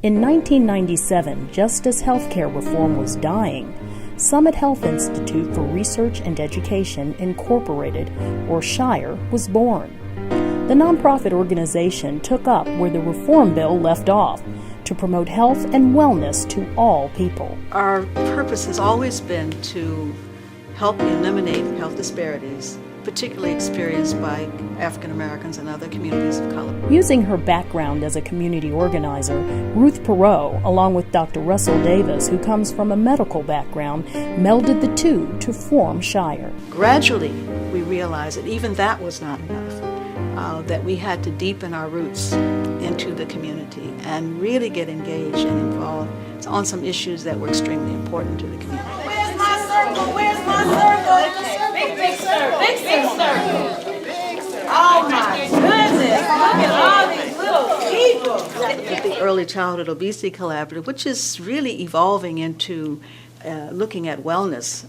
In 1997, just as healthcare reform was dying, Summit Health Institute for Research and Education Incorporated, or SHIRE, was born. The nonprofit organization took up where the reform bill left off to promote health and wellness to all people. Our purpose has always been to help eliminate health disparities, particularly experienced by African Americans and other communities of color. Using her background as a community organizer, Ruth Perot, along with Dr. Russell Davis, who comes from a medical background, melded the two to form SHIRE. Gradually, we realized that even that was not enough, that we had to deepen our roots into the community and really get engaged and involved on some issues that were extremely important to the community. Where's my circle? Where's my circle? Big circle. Big circle. Oh my goodness. Look at all these little people. The Early Childhood Obesity Collaborative, which is really evolving into looking at wellness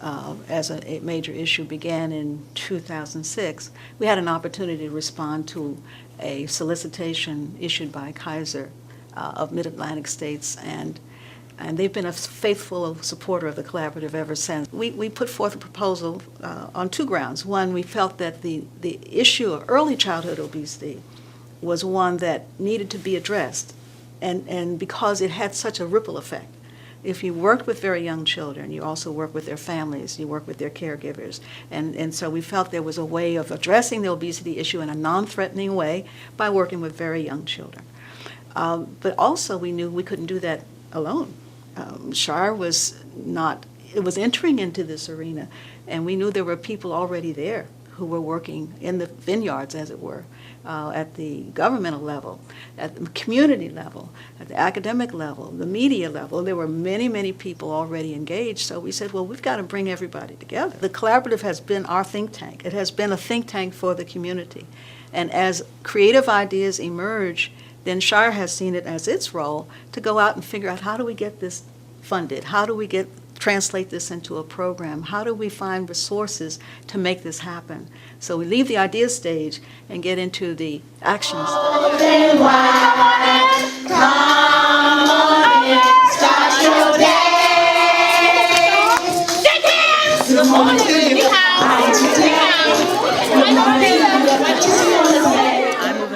as a major issue, began in 2006. We had an opportunity to respond to a solicitation issued by Kaiser of Mid-Atlantic states, and they've been a faithful supporter of the collaborative ever since. We put forth a proposal on two grounds. One, we felt that the issue of early childhood obesity was one that needed to be addressed, and because it had such a ripple effect. If you worked with very young children, you also work with their families, you work with their caregivers. And so we felt there was a way of addressing the obesity issue in a non-threatening way by working with very young children. But also we knew we couldn't do that alone. SHIRE was entering into this arena, and we knew there were people already there who were working in the vineyards, as it were, at the governmental level, at the community level, at the academic level, the media level. There were many, many people already engaged, so we said, well, we've got to bring everybody together. The collaborative has been our think tank. It has been a think tank for the community. And as creative ideas emerge, then SHIRE has seen it as its role to go out and figure out, how do we get this funded? How do we translate this into a program? How do we find resources to make this happen? So we leave the idea stage and get into the action stage.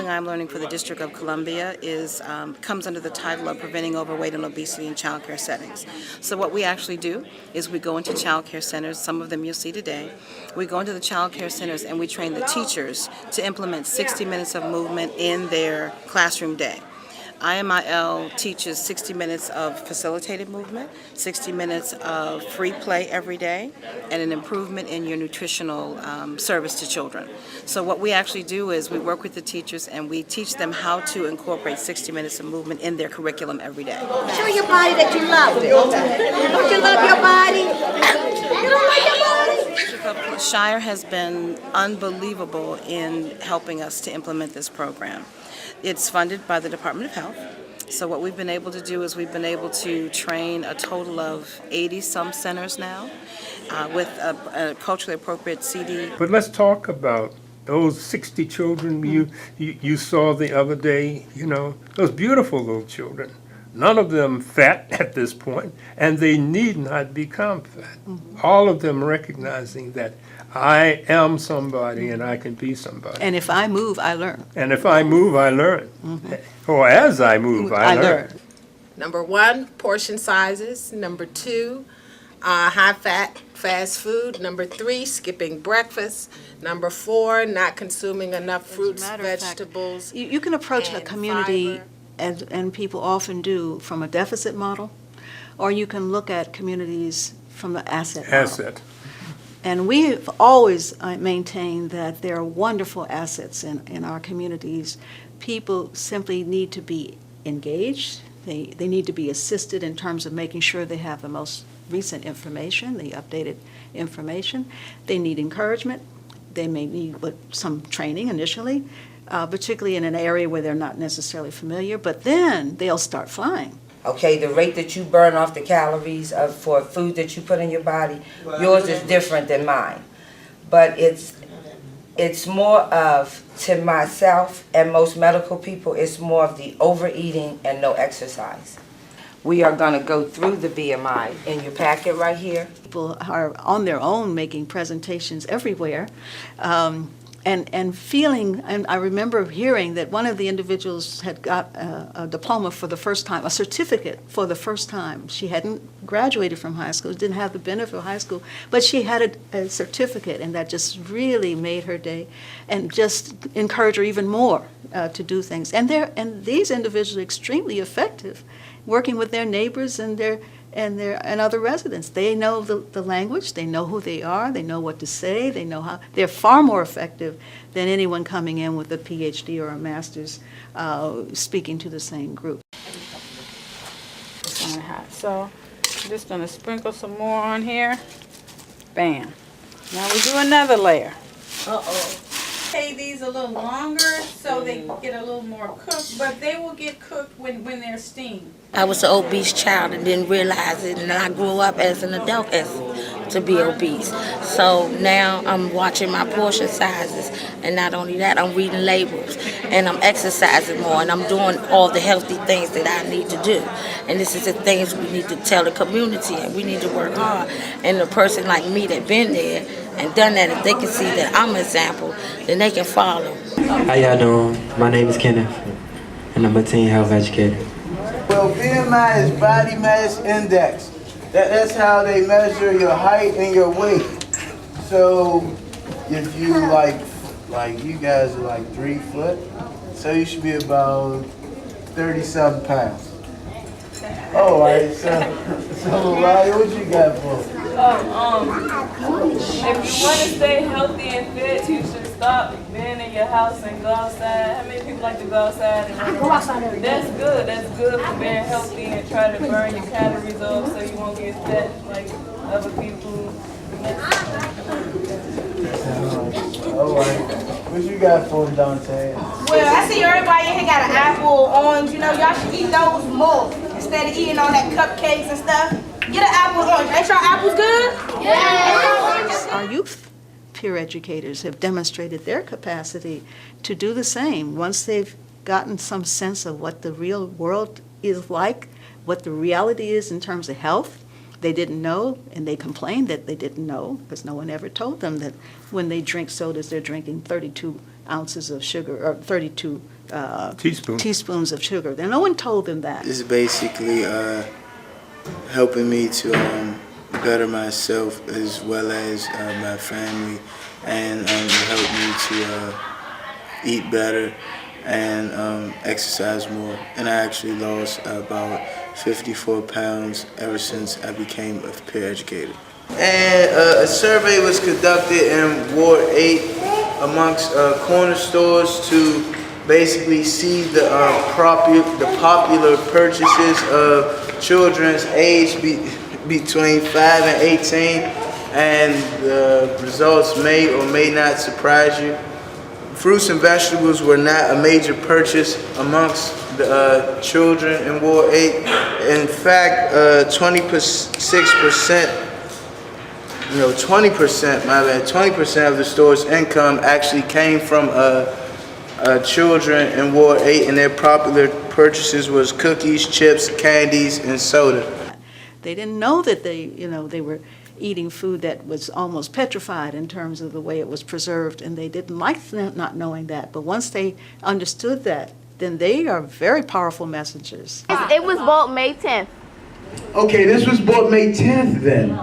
I'm learning for the District of Columbia comes under the title of Preventing Overweight and Obesity in Child Care Settings. So what we actually do is we go into child care centers, some of them you'll see today. We go into the child care centers and we train the teachers to implement 60 minutes of movement in their classroom day. IMIL teaches 60 minutes of facilitated movement, 60 minutes of free play every day, and an improvement in your nutritional service to children. So what we actually do is we work with the teachers and we teach them how to incorporate 60 minutes of movement in their curriculum every day. Show your body that you love it. Don't you love your body? You don't like your body? SHIRE has been unbelievable in helping us to implement this program. It's funded by the Department of Health. So what we've been able to do is we've been able to train a total of 80-some centers now with a culturally appropriate CD. But let's talk about those 60 children you saw the other day, those beautiful little children. None of them fat at this point, and they need not become fat. All of them recognizing that I am somebody and I can be somebody. And if I move, I learn. And if I move, I learn. Or as I move, I learn. Number 1, portion sizes. Number 2, high-fat fast food. Number 3, skipping breakfast. Number 4, not consuming enough fruits, vegetables. You can approach a community, and people often do, from a deficit model, or you can look at communities from the asset model. And we've always maintained that there are wonderful assets in our communities. People simply need to be engaged. They need to be assisted in terms of making sure they have the most recent information, the updated information. They need encouragement. They may need some training initially, particularly in an area where they're not necessarily familiar, but then they'll start flying. Okay, the rate that you burn off the calories for food that you put in your body, yours is different than mine. But it's more of, to myself and most medical people, it's more of the overeating and no exercise. We are going to go through the BMI in your packet right here. People are on their own making presentations everywhere. And feeling, and I remember hearing that one of the individuals had got a diploma for the first time, a certificate for the first time. She hadn't graduated from high school, didn't have the benefit of high school, but she had a certificate, and that just really made her day and just encouraged her even more to do things. And these individuals are extremely effective, working with their neighbors and other residents. They know the language, they know who they are, they know what to say, they know how. They're far more effective than anyone coming in with a PhD or a master's speaking to the same group. It's kind of hot. So I'm just going to sprinkle some more on here. Bam. Now we do another layer. Uh-oh. Okay, these a little longer so they get a little more cooked, but they will get cooked when they're steamed. I was an obese child and didn't realize it, and I grew up as an adult to be obese. So now I'm watching my portion sizes, and not only that, I'm reading labels, and I'm exercising more, and I'm doing all the healthy things that I need to do. And this is the things we need to tell the community, and we need to work hard. And a person like me that been there and done that, if they can see that I'm an example, then they can follow. How y'all doing? My name is Kenneth, and I'm a teen health educator. Well, BMI is body mass index. That's how they measure your height and your weight. So if you like you guys are like 3 foot, so you should be about 30-something pounds. Oh, all right, so Ryan, what you got for me? If you want to stay healthy and fit, you should stop being in your house and go outside. How many people like to go outside and run around? That's good. That's good for being healthy and try to burn your calories off so you won't get fat like other people. All right. What you got for me, Dante? Well, I see everybody in here got an apple, orange. You know, y'all should eat those more instead of eating all that cupcakes and stuff. Get an apple orange. Ain't y'all apples good? Yeah. Our youth peer educators have demonstrated their capacity to do the same once they've gotten some sense of what the real world is like, what the reality is in terms of health. They didn't know, and they complained that they didn't know because no one ever told them that when they drink sodas, they're drinking 32 ounces of sugar or 32 teaspoons of sugar. Then no one told them that. It's basically helping me to better myself as well as my family, and help me to eat better and exercise more. And I actually lost about 54 pounds ever since I became a peer educator. And a survey was conducted in Ward 8 amongst corner stores to basically see the popular purchases of children's age between 5 and 18, and the results may or may not surprise you. Fruits and vegetables were not a major purchase amongst the children in Ward 8. In fact, 20% of the store's income actually came from children in Ward 8, and their popular purchases was cookies, chips, candies, and soda. They didn't know that they were eating food that was almost petrified in terms of the way it was preserved, and they didn't like not knowing that. But once they understood that, then they are very powerful messengers. It was bought May 10th. Okay, this was bought May 10th then.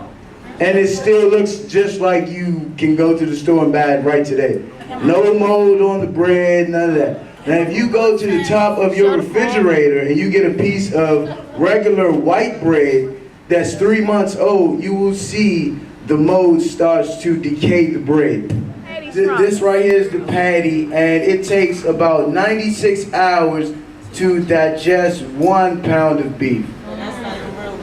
And it still looks just like you can go to the store and buy it right today. No mold on the bread, none of that. Now if you go to the top of your refrigerator and you get a piece of regular white bread that's 3 months old, you will see the mold starts to decay the bread. This right here is the patty, and it takes about 96 hours to digest 1 pound of beef.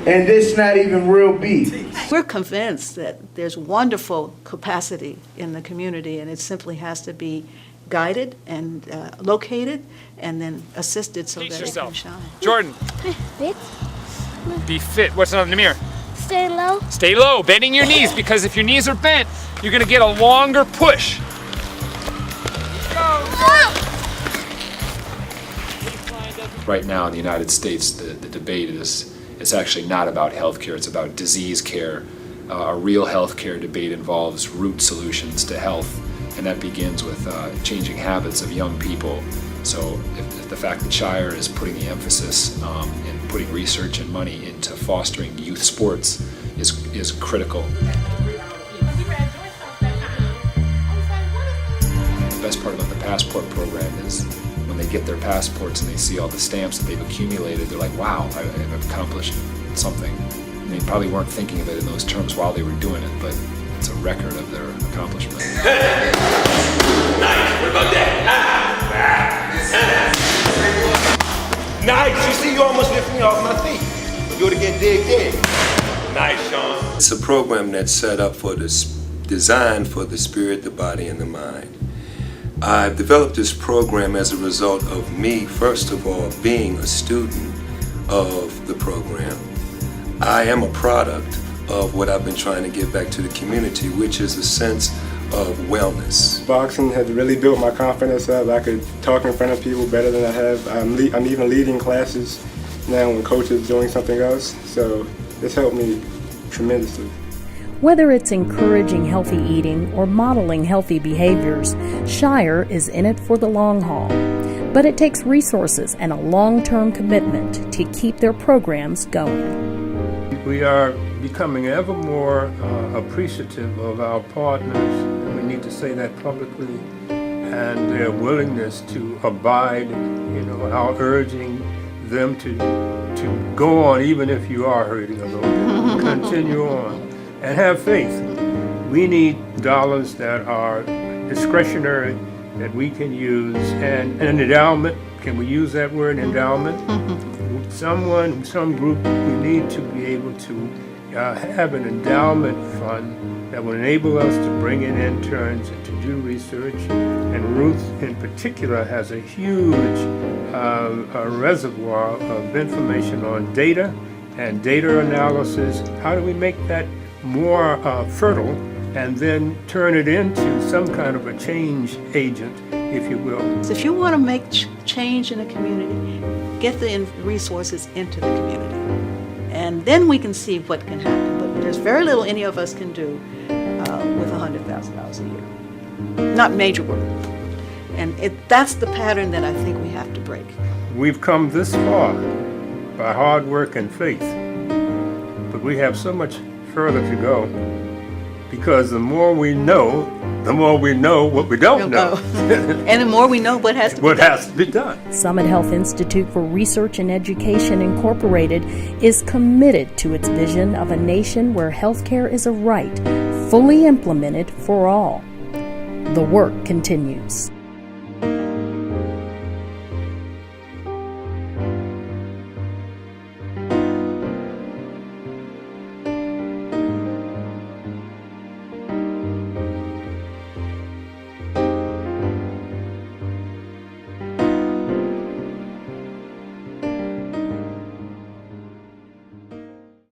And this is not even real beef. We're convinced that there's wonderful capacity in the community, and it simply has to be guided and located and then assisted so that it can shine. Jordan. Fit. Be fit. What's on the mirror? Stay low. Stay low, bending your knees, because if your knees are bent, you're gonna get a longer push. Right now in the United States, the debate is it's actually not about healthcare, it's about disease care. A real healthcare debate involves root solutions to health, and that begins with changing habits of young people. So if the fact that SHIRE is putting the emphasis in putting research and money into fostering youth sports is critical. The best part about the passport program is when they get their passports and they see all the stamps that they've accumulated, they're like, wow, I've accomplished something. And they probably weren't thinking of it in those terms while they were doing it, but it's a record of their accomplishment. Nice, what about that? Nice, you see, you almost lifted me off my feet. Do it again, dig. Nice, Sean. It's a program that's set up for this, designed for the spirit, the body, and the mind. I've developed this program as a result of me, first of all, being a student of the program. I am a product of what I've been trying to give back to the community, which is a sense of wellness. Boxing has really built my confidence up. I could talk in front of people better than I have. I'm even leading classes now when coach is doing something else, so it's helped me tremendously. Whether it's encouraging healthy eating or modeling healthy behaviors, SHIRE is in it for the long haul. But it takes resources and a long-term commitment to keep their programs going. We are becoming ever more appreciative of our partners, and we need to say that publicly, and their willingness to abide, our urging them to go on even if you are hurting a little bit, continue on, and have faith. We need dollars that are discretionary, that we can use, and an endowment, can we use that word, endowment? Some group, we need to be able to have an endowment fund that will enable us to bring in interns and to do research. And Ruth in particular has a huge reservoir of information on data and data analysis. How do we make that more fertile and then turn it into some kind of a change agent, if you will? So if you want to make change in a community, get the resources into the community. And then we can see what can happen. But there's very little any of us can do with $100,000 a year. Not major work. And that's the pattern that I think we have to break. We've come this far by hard work and faith. But we have so much further to go, because the more we know what we don't know. And the more we know what has to be done. Summit Health Institute for Research and Education Incorporated is committed to its vision of a nation where healthcare is a right, fully implemented for all. The work continues.